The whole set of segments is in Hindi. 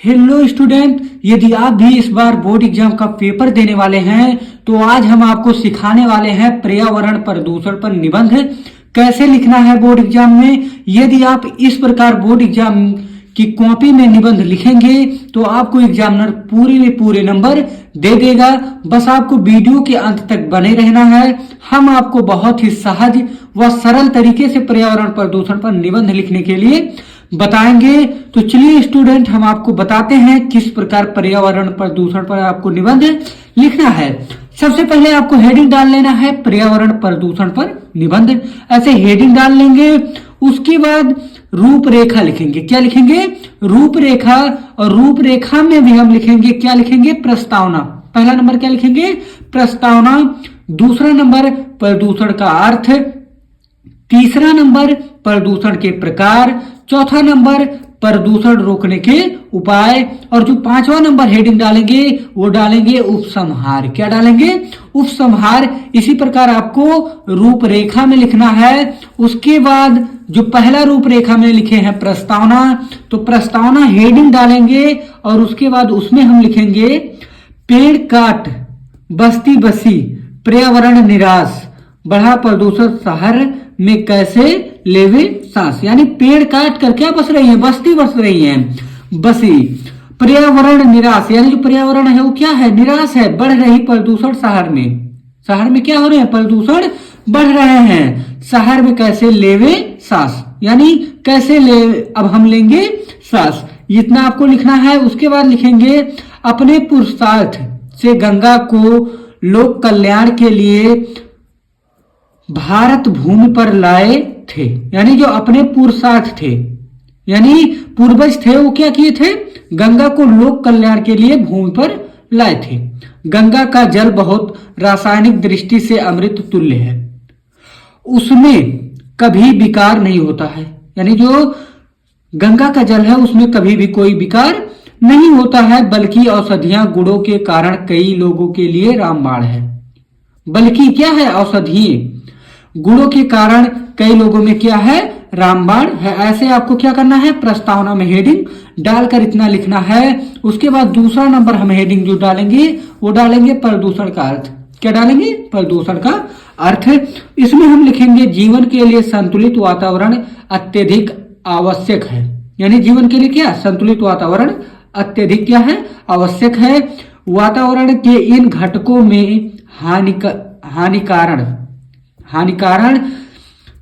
हेलो स्टूडेंट, यदि आप भी इस बार बोर्ड एग्जाम का पेपर देने वाले हैं तो आज हम आपको सिखाने वाले हैं पर्यावरण प्रदूषण पर निबंध कैसे लिखना है बोर्ड एग्जाम में। यदि आप इस प्रकार बोर्ड एग्जाम की कॉपी में निबंध लिखेंगे तो आपको एग्जामिनर पूरे नंबर दे देगा। बस आपको वीडियो के अंत तक बने रहना है। हम आपको बहुत ही सहज व सरल तरीके से पर्यावरण प्रदूषण पर निबंध लिखने के लिए बताएंगे। तो चलिए स्टूडेंट, हम आपको बताते हैं किस प्रकार पर्यावरण प्रदूषण पर आपको निबंध लिखना है। सबसे पहले आपको हेडिंग डाल लेना है पर्यावरण प्रदूषण पर निबंध। ऐसे हेडिंग डाल लेंगे, उसके बाद रूपरेखा लिखेंगे। क्या लिखेंगे? रूपरेखा। और रूपरेखा में भी हम लिखेंगे, क्या लिखेंगे? प्रस्तावना। पहला नंबर क्या लिखेंगे? प्रस्तावना। दूसरा नंबर प्रदूषण का अर्थ। तीसरा नंबर प्रदूषण के प्रकार। चौथा नंबर प्रदूषण रोकने के उपाय। और जो पांचवा नंबर हेडिंग डालेंगे वो डालेंगे उपसंहार। क्या डालेंगे? उपसंहार। इसी प्रकार आपको रूपरेखा में लिखना है। उसके बाद जो पहला रूपरेखा में लिखे हैं प्रस्तावना, तो प्रस्तावना हेडिंग डालेंगे और उसके बाद उसमें हम लिखेंगे पेड़ काट बस्ती बसी पर्यावरण निराश बढ़ा प्रदूषण शहर में कैसे लेवे सांस। यानी पेड़ काट कर क्या बस रही है? बस्ती बस रही है, बसी। पर्यावरण निराश, यानी जो पर्यावरण है वो क्या है? निराश है। बढ़ रही प्रदूषण शहर में क्या हो रहे हैं? प्रदूषण बढ़ रहे हैं। शहर में कैसे लेवे सांस, यानी कैसे ले अब हम लेंगे सांस। इतना आपको लिखना है। उसके बाद लिखेंगे अपने पुरुषार्थ से गंगा को लोक कल्याण के लिए भारत भूमि पर लाए थे। यानी जो अपने पुरुषार्थ थे, यानी पूर्वज थे, वो क्या किए थे? गंगा को लोक कल्याण के लिए भूमि पर लाए थे। गंगा का जल बहुत रासायनिक दृष्टि से अमृत तुल्य है, उसमें कभी विकार नहीं होता है। यानी जो गंगा का जल है उसमें कभी भी कोई विकार नहीं होता है, बल्कि औषधियां गुणों के कारण कई लोगों के लिए रामबाण है। बल्कि क्या है? औषधीय गुणों के कारण कई लोगों में क्या है? रामबाण है। ऐसे आपको क्या करना है? प्रस्तावना में हेडिंग डालकर इतना लिखना है। उसके बाद दूसरा नंबर हम हेडिंग जो डालेंगे वो डालेंगे प्रदूषण का अर्थ। क्या डालेंगे? प्रदूषण का अर्थ। इसमें हम लिखेंगे जीवन के लिए संतुलित वातावरण अत्यधिक आवश्यक है। यानी जीवन के लिए क्या? संतुलित वातावरण अत्यधिक क्या है? आवश्यक है। वातावरण के इन घटकों में हानिकारक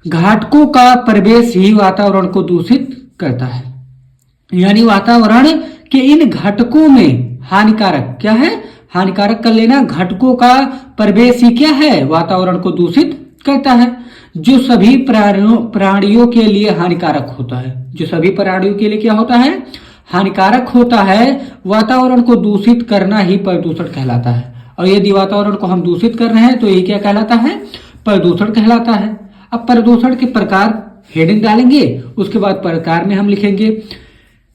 घटकों का प्रवेश ही वातावरण को दूषित करता है। यानी वातावरण के इन घटकों में हानिकारक क्या है? हानिकारक कर लेना। घटकों का प्रवेश ही क्या है? वातावरण को दूषित करता है, जो सभी प्राणियों के लिए हानिकारक होता है। जो सभी प्राणियों के लिए क्या होता है? हानिकारक होता है। वातावरण को दूषित करना ही प्रदूषण कहलाता है। और यदि वातावरण को हम दूषित कर रहे हैं तो ये क्या कहलाता है? प्रदूषण कहलाता है। अब प्रदूषण के प्रकार हेडिंग डालेंगे। उसके बाद प्रकार में हम लिखेंगे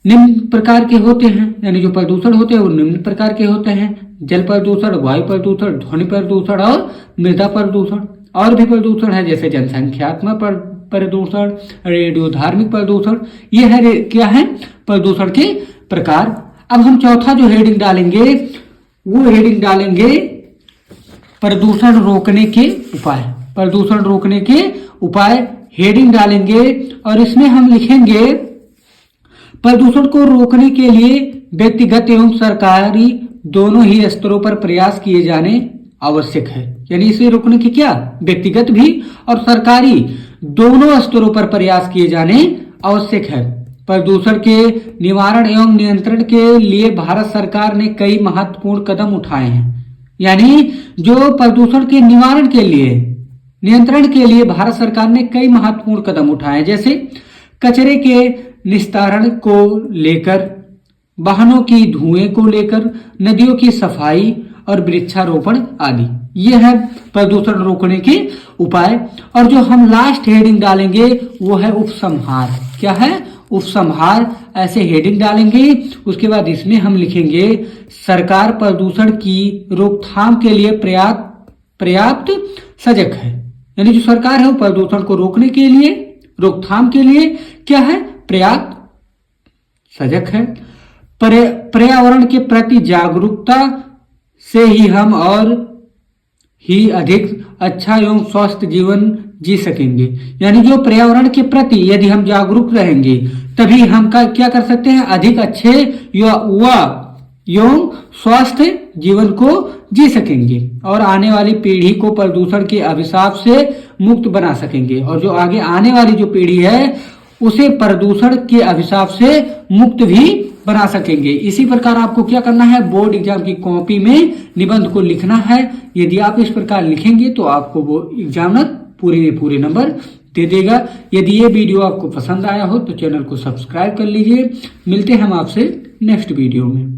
निम्न प्रकार के होते हैं। यानी जो प्रदूषण होते हैं वो निम्न प्रकार के होते हैं: जल प्रदूषण, वायु प्रदूषण, ध्वनि प्रदूषण और मृदा प्रदूषण। और भी प्रदूषण है जैसे जनसंख्यात्मक प्रदूषण, रेडियो धार्मिक प्रदूषण। ये है क्या है? प्रदूषण के प्रकार। अब हम चौथा जो हेडिंग डालेंगे वो हेडिंग डालेंगे प्रदूषण रोकने के उपाय। प्रदूषण रोकने के उपाय हेडिंग डालेंगे और इसमें हम लिखेंगे प्रदूषण को रोकने के लिए व्यक्तिगत एवं सरकारी दोनों ही स्तरों पर प्रयास किए जाने आवश्यक है। यानी इसे रोकने की क्या? व्यक्तिगत भी और सरकारी दोनों स्तरों पर प्रयास किए जाने आवश्यक है। प्रदूषण के निवारण एवं नियंत्रण के लिए भारत सरकार ने कई महत्वपूर्ण कदम उठाए हैं। यानी जो प्रदूषण के निवारण के लिए, नियंत्रण के लिए भारत सरकार ने कई महत्वपूर्ण कदम उठाए हैं, जैसे कचरे के निस्तारण को लेकर, वाहनों की धुएं को लेकर, नदियों की सफाई और वृक्षारोपण आदि। ये है प्रदूषण रोकने के उपाय। और जो हम लास्ट हेडिंग डालेंगे वो है उपसंहार। क्या है? उपसंहार। ऐसे हेडिंग डालेंगे। उसके बाद इसमें हम लिखेंगे सरकार प्रदूषण की रोकथाम के लिए पर्याप्त सजग है। यानी जो सरकार है वो प्रदूषण को रोकने के लिए, रोकथाम के लिए क्या है? पर्याप्त सजग है। पर्यावरण के प्रति जागरूकता से ही हम और ही अधिक अच्छा एवं स्वस्थ जीवन जी सकेंगे। यानी जो पर्यावरण के प्रति यदि हम जागरूक रहेंगे तभी हम क्या कर सकते हैं, अधिक अच्छे एवं स्वस्थ जीवन को जी सकेंगे और आने वाली पीढ़ी को प्रदूषण के अभिशाप से मुक्त बना सकेंगे और जो आगे आने वाली जो पीढ़ी है उसे प्रदूषण के अभिशाप से मुक्त भी बना सकेंगे। इसी प्रकार आपको क्या करना है, बोर्ड एग्जाम की कॉपी में निबंध को लिखना है। यदि आप इस प्रकार लिखेंगे तो आपको वो एग्जामिनर पूरे में पूरे नंबर दे देगा। यदि ये वीडियो आपको पसंद आया हो तो चैनल को सब्सक्राइब कर लीजिए। मिलते हैं हम आपसे नेक्स्ट वीडियो में।